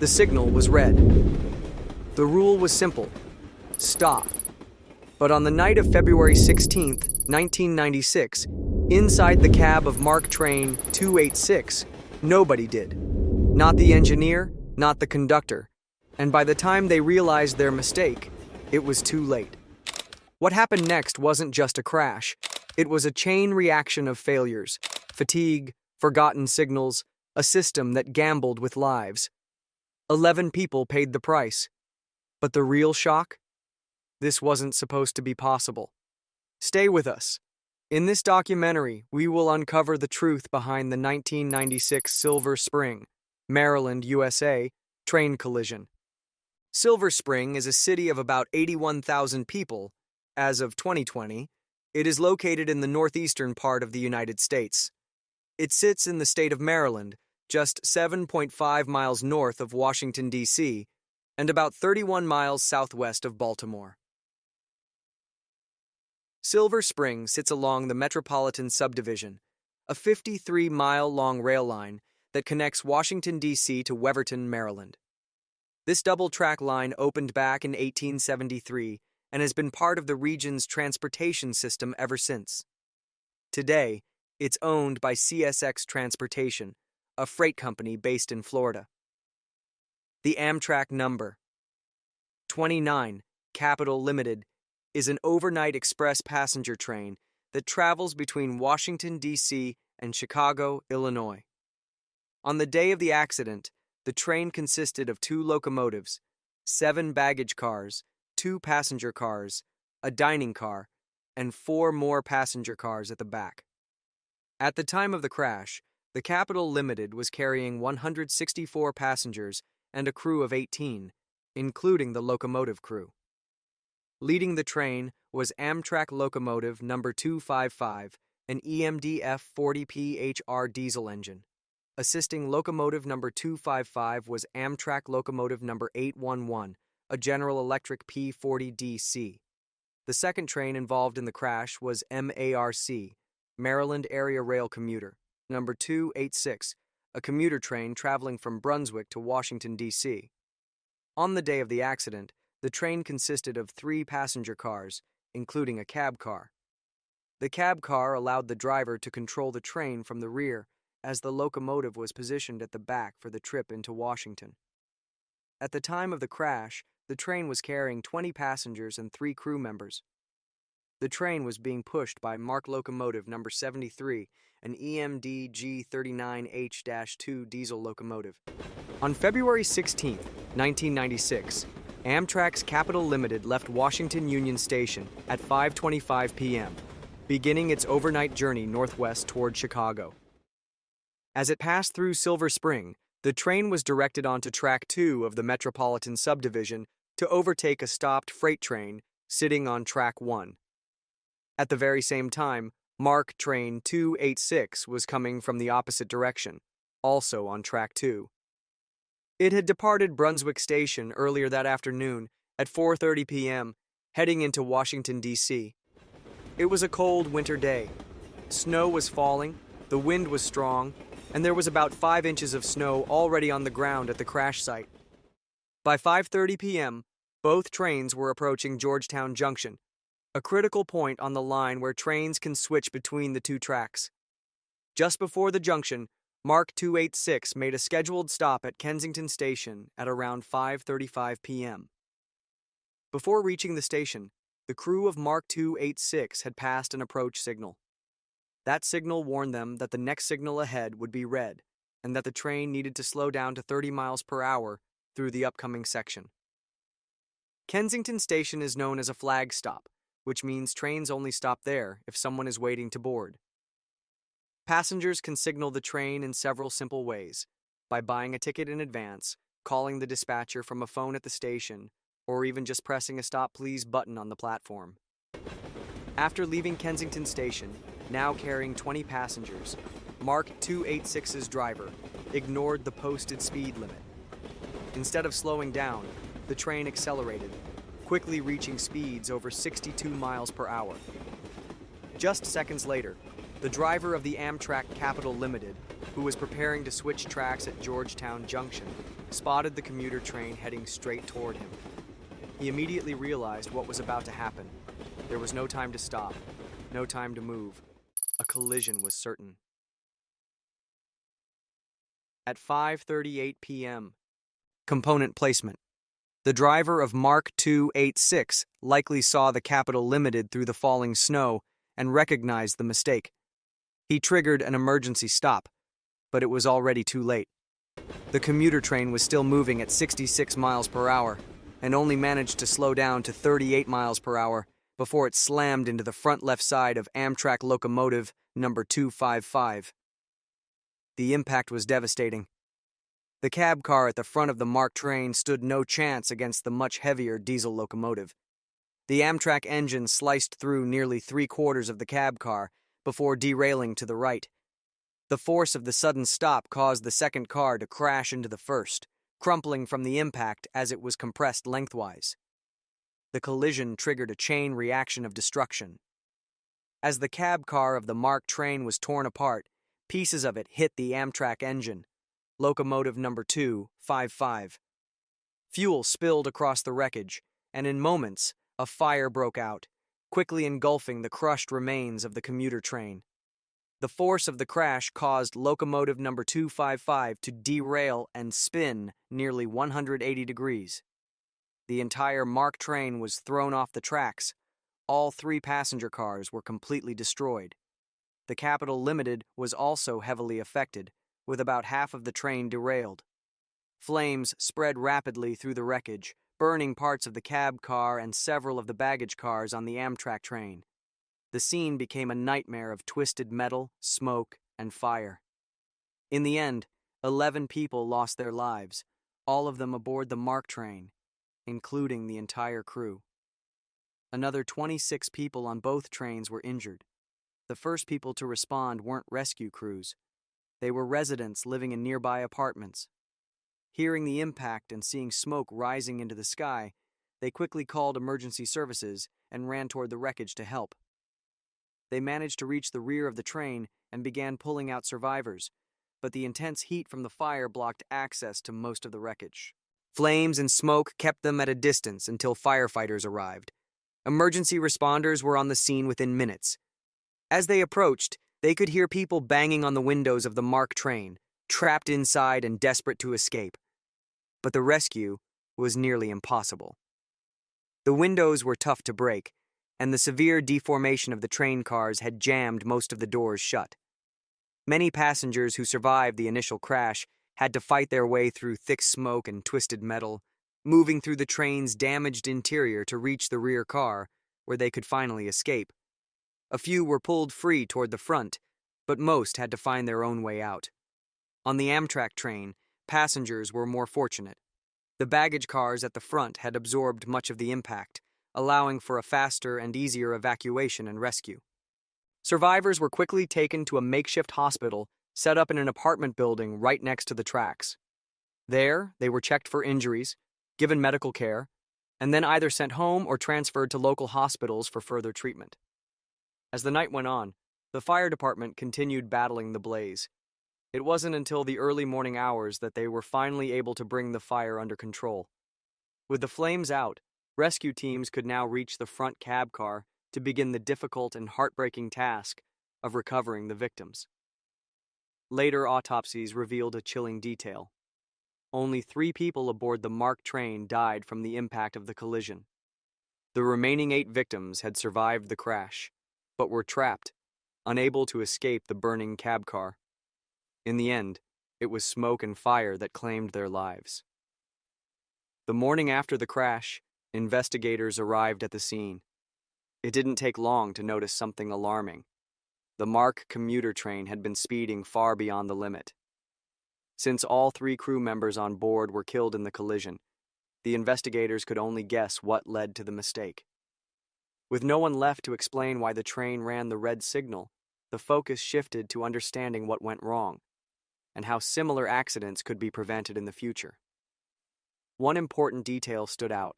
The signal was red. The rule was simple: stop. But on the night of February 16, 1996, inside the cab of MARC train 286, nobody did. Not the engineer, not the conductor. And by the time they realized their mistake, it was too late. What happened next wasn't just a crash. It was a chain reaction of failures, fatigue, forgotten signals, a system that gambled with lives. 11 people paid the price. But the real shock? This wasn't supposed to be possible. Stay with us. In this documentary, we will uncover the truth behind the 1996 Silver Spring, Maryland, USA, train collision. Silver Spring is a city of about 81,000 people. As of 2020, it is located in the northeastern part of the United States. It sits in the state of Maryland, just 7.5 miles north of Washington, D.C., and about 31 miles southwest of Baltimore. Silver Spring sits along the Metropolitan Subdivision, a 53-mile-long rail line that connects Washington, D.C. to Weverton, Maryland. This double-track line opened back in 1873 and has been part of the region's transportation system ever since. Today, it's owned by CSX Transportation, a freight company based in Florida. The Amtrak number 29, Capital Limited, is an overnight express passenger train that travels between Washington, D.C. and Chicago, Illinois. On the day of the accident, the train consisted of 2 locomotives, 7 baggage cars, 2 passenger cars, a dining car, and 4 more passenger cars at the back. At the time of the crash, the Capital Limited was carrying 164 passengers and a crew of 18, including the locomotive crew. Leading the train was Amtrak locomotive number 255, an EMD F40PHR diesel engine. Assisting locomotive number 255 was Amtrak locomotive number 811, a General Electric P40DC. The second train involved in the crash was MARC, Maryland Area Rail Commuter, number 286, a commuter train traveling from Brunswick to Washington, D.C. On the day of the accident, the train consisted of 3 passenger cars, including a cab car. The cab car allowed the driver to control the train from the rear, as the locomotive was positioned at the back for the trip into Washington. At the time of the crash, the train was carrying 20 passengers and 3 crew members. The train was being pushed by MARC locomotive number 73, an EMD G39H-2 diesel locomotive. On February 16, 1996, Amtrak's Capital Limited left Washington Union Station at 5:25 p.m., beginning its overnight journey northwest toward Chicago. As it passed through Silver Spring, the train was directed onto Track 2 of the Metropolitan Subdivision to overtake a stopped freight train sitting on Track 1. At the very same time, MARC train 286 was coming from the opposite direction, also on Track 2. It had departed Brunswick Station earlier that afternoon at 4:30 p.m., heading into Washington, D.C. It was a cold winter day. Snow was falling, the wind was strong, and there was about 5 inches of snow already on the ground at the crash site. By 5:30 p.m., both trains were approaching Georgetown Junction, a critical point on the line where trains can switch between the 2 tracks. Just before the junction, MARC 286 made a scheduled stop at Kensington Station at around 5:35 p.m. Before reaching the station, the crew of MARC 286 had passed an approach signal. That signal warned them that the next signal ahead would be red, and that the train needed to slow down to 30 miles per hour through the upcoming section. Kensington Station is known as a flag stop, which means trains only stop there if someone is waiting to board. Passengers can signal the train in several simple ways: by buying a ticket in advance, calling the dispatcher from a phone at the station, or even just pressing a "Stop Please" button on the platform. After leaving Kensington Station, now carrying 20 passengers, MARC 286's driver ignored the posted speed limit. Instead of slowing down, the train accelerated, quickly reaching speeds over 62 miles per hour. Just seconds later, the driver of the Amtrak Capital Limited, who was preparing to switch tracks at Georgetown Junction, spotted the commuter train heading straight toward him. He immediately realized what was about to happen. There was no time to stop, no time to move. A collision was certain. At 5:38 p.m. Component placement. The driver of MARC 286 likely saw the capital limited through the falling snow and recognized the mistake. He triggered an emergency stop, but it was already too late. The commuter train was still moving at 66 miles per hour and only managed to slow down to 38 miles per hour before it slammed into the front left side of Amtrak locomotive number 255. The impact was devastating. The cab car at the front of the MARC train stood no chance against the much heavier diesel locomotive. The Amtrak engine sliced through nearly 3/4 of the cab car before derailing to the right. The force of the sudden stop caused the second car to crash into the first, crumpling from the impact as it was compressed lengthwise. The collision triggered a chain reaction of destruction. As the cab car of the MARC train was torn apart, pieces of it hit the Amtrak engine, locomotive number 255. Fuel spilled across the wreckage, and in moments, a fire broke out, quickly engulfing the crushed remains of the commuter train. The force of the crash caused locomotive number 255 to derail and spin nearly 180 degrees. The entire MARC train was thrown off the tracks. All 3 passenger cars were completely destroyed. The Capital Limited was also heavily affected, with about half of the train derailed. Flames spread rapidly through the wreckage, burning parts of the cab car and several of the baggage cars on the Amtrak train. The scene became a nightmare of twisted metal, smoke, and fire. In the end, 11 people lost their lives, all of them aboard the MARC train, including the entire crew. Another 26 people on both trains were injured. The first people to respond weren't rescue crews. They were residents living in nearby apartments. Hearing the impact and seeing smoke rising into the sky, they quickly called emergency services and ran toward the wreckage to help. They managed to reach the rear of the train and began pulling out survivors, but the intense heat from the fire blocked access to most of the wreckage. Flames and smoke kept them at a distance until firefighters arrived. Emergency responders were on the scene within minutes. As they approached, they could hear people banging on the windows of the MARC train, trapped inside and desperate to escape. But the rescue was nearly impossible. The windows were tough to break, and the severe deformation of the train cars had jammed most of the doors shut. Many passengers who survived the initial crash had to fight their way through thick smoke and twisted metal, moving through the train's damaged interior to reach the rear car, where they could finally escape. A few were pulled free toward the front, but most had to find their own way out. On the Amtrak train, passengers were more fortunate. The baggage cars at the front had absorbed much of the impact, allowing for a faster and easier evacuation and rescue. Survivors were quickly taken to a makeshift hospital set up in an apartment building right next to the tracks. There, they were checked for injuries, given medical care, and then either sent home or transferred to local hospitals for further treatment. As the night went on, the fire department continued battling the blaze. It wasn't until the early morning hours that they were finally able to bring the fire under control. With the flames out, rescue teams could now reach the front cab car to begin the difficult and heartbreaking task of recovering the victims. Later autopsies revealed a chilling detail. Only 3 people aboard the MARC train died from the impact of the collision. The remaining 8 victims had survived the crash, but were trapped, unable to escape the burning cab car. In the end, it was smoke and fire that claimed their lives. The morning after the crash, investigators arrived at the scene. It didn't take long to notice something alarming. The MARC commuter train had been speeding far beyond the limit. Since all 3 crew members on board were killed in the collision, the investigators could only guess what led to the mistake. With no one left to explain why the train ran the red signal, the focus shifted to understanding what went wrong and how similar accidents could be prevented in the future. One important detail stood out.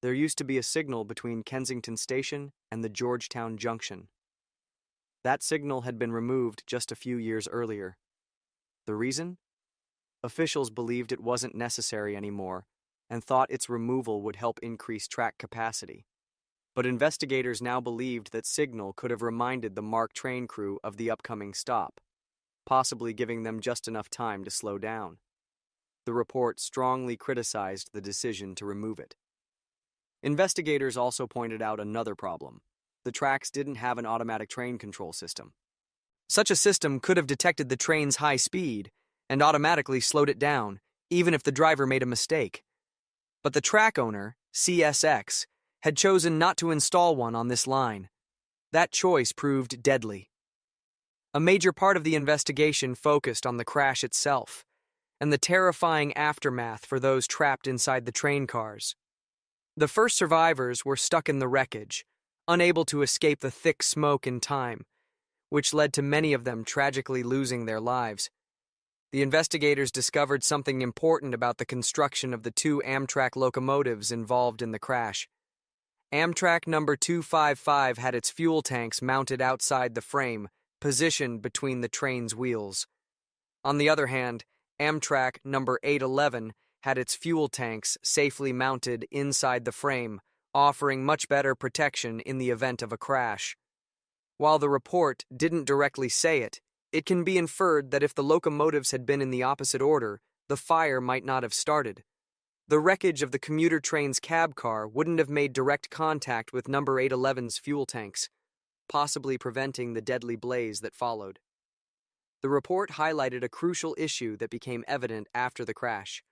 There used to be a signal between Kensington Station and the Georgetown Junction. That signal had been removed just a few years earlier. The reason? Officials believed it wasn't necessary anymore and thought its removal would help increase track capacity. But investigators now believed that signal could have reminded the MARC train crew of the upcoming stop, possibly giving them just enough time to slow down. The report strongly criticized the decision to remove it. Investigators also pointed out another problem. The tracks didn't have an automatic train control system. Such a system could have detected the train's high speed and automatically slowed it down, even if the driver made a mistake. But the track owner, CSX, had chosen not to install one on this line. That choice proved deadly. A major part of the investigation focused on the crash itself and the terrifying aftermath for those trapped inside the train cars. The first survivors were stuck in the wreckage, unable to escape the thick smoke in time, which led to many of them tragically losing their lives. The investigators discovered something important about the construction of the two Amtrak locomotives involved in the crash. Amtrak number 255 had its fuel tanks mounted outside the frame, positioned between the train's wheels. On the other hand, Amtrak number 811 had its fuel tanks safely mounted inside the frame, offering much better protection in the event of a crash. While the report didn't directly say it, it can be inferred that if the locomotives had been in the opposite order, the fire might not have started. The wreckage of the commuter train's cab car wouldn't have made direct contact with number 811's fuel tanks, possibly preventing the deadly blaze that followed. The report highlighted a crucial issue that became evident after the crash.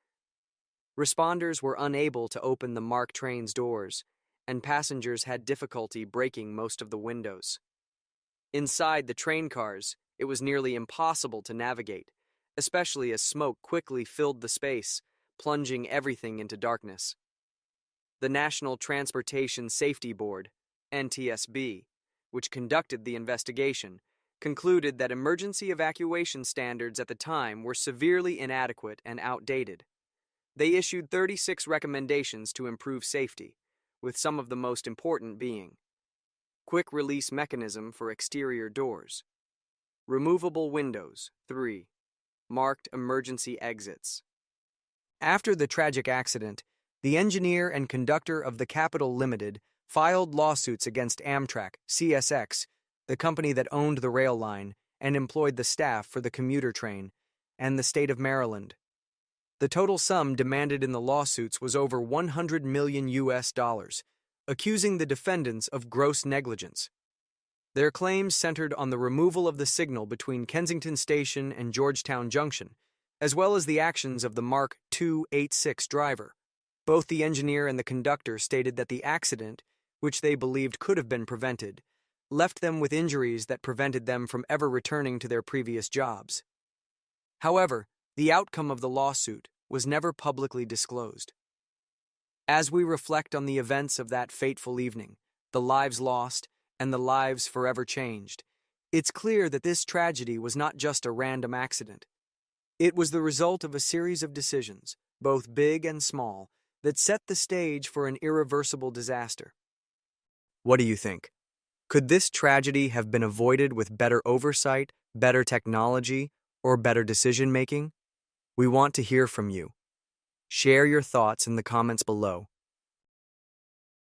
Responders were unable to open the MARC train's doors, and passengers had difficulty breaking most of the windows. Inside the train cars, it was nearly impossible to navigate, especially as smoke quickly filled the space, plunging everything into darkness. The National Transportation Safety Board, NTSB, which conducted the investigation, concluded that emergency evacuation standards at the time were severely inadequate and outdated. They issued 36 recommendations to improve safety, with some of the most important being: quick release mechanism for exterior doors, removable windows, 3, marked emergency exits. After the tragic accident, the engineer and conductor of the Capital Limited filed lawsuits against Amtrak, CSX, the company that owned the rail line and employed the staff for the commuter train, and the state of Maryland. The total sum demanded in the lawsuits was over $100 million, accusing the defendants of gross negligence. Their claims centered on the removal of the signal between Kensington Station and Georgetown Junction, as well as the actions of the MARC 286 driver. Both the engineer and the conductor stated that the accident, which they believed could have been prevented, left them with injuries that prevented them from ever returning to their previous jobs. However, the outcome of the lawsuit was never publicly disclosed. As we reflect on the events of that fateful evening, the lives lost, and the lives forever changed, it's clear that this tragedy was not just a random accident. It was the result of a series of decisions, both big and small, that set the stage for an irreversible disaster. What do you think? Could this tragedy have been avoided with better oversight, better technology, or better decision-making? We want to hear from you. Share your thoughts in the comments below.